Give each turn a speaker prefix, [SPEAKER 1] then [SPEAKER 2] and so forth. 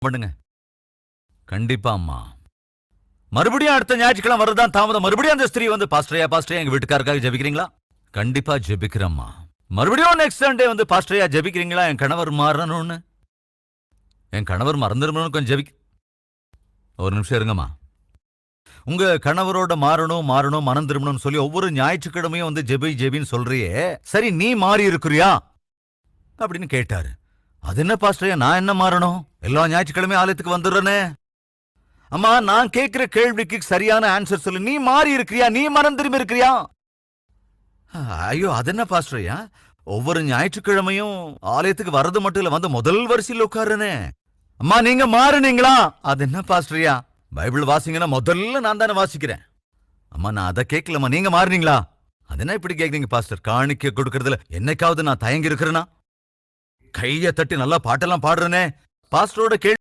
[SPEAKER 1] பண்ணுங்க. கண்டிப்பா அம்மா. மறுபடியும் அடுத்த ஞாயிற்றுக்கிழமை வரதான் தாமதம். மறுபடியும் அந்த ஸ்திரீ வந்து பாஸ்டரையா எங்க வீட்டுக்காரருக்காக ஜெபிக்கிறீங்களா? கண்டிப்பா ஜெபிக்கிறேம்மா. மறுபடியும் நெக்ஸ்ட் சண்டே வந்து பாஸ்டரையா ஜெபிக்கிறீங்களா என் கணவர் மாறணும்னு? என் கணவர் மறந்துருமனு கொஞ்சம் ஒரு நிமிஷம் இருங்கம்மா. உங்க கணவரோட மாறணும் மனம் திரும்பணும்னு சொல்லி ஒவ்வொரு ஞாயிற்றுக்கிழமையும் வந்து ஜெபின்னு சொல்றியே, சரி நீ மாறி இருக்கிறியா அப்படின்னு கேட்டாரு. அது என்ன பாஸ்டரையா, நான் என்ன மாறணும்? எல்லா ஞாயிற்றுக்கிழமையும் ஆலயத்துக்கு வந்துடுறேனே. அம்மா, நான் கேட்கிற கேள்விக்கு சரியான ஆன்சர் சொல்லு. நீ மாறி இருக்கிறியா? நீ மனம் திரும்பி இருக்கிறியா? ஐயோ, அது என்ன பாஸ்டரையா, ஒவ்வொரு ஞாயிற்றுக்கிழமையும் ஆலயத்துக்கு வர்றது மட்டும் இல்ல, வந்து முதல் வரிசையில் உட்காருனே. அம்மா, நீங்க மாறுனீங்களா? அது என்ன பாஸ்டரையா, பைபிள் வாசிங்கன்னா முதல்ல நான் தானே வாசிக்கிறேன். அம்மா, நான் அதை கேட்கலம்மா, நீங்க மாறுனீங்களா? அது என்ன இப்படி கேக்குறீங்க பாஸ்டர்? காணிக்க கொடுக்கறதுல என்னைக்காவது நான் தயங்கி இருக்கிறேனா? கைய தட்டி நல்லா பாட்டெல்லாம் பாடுறேனே. பாஸ்டரோட கேள்வி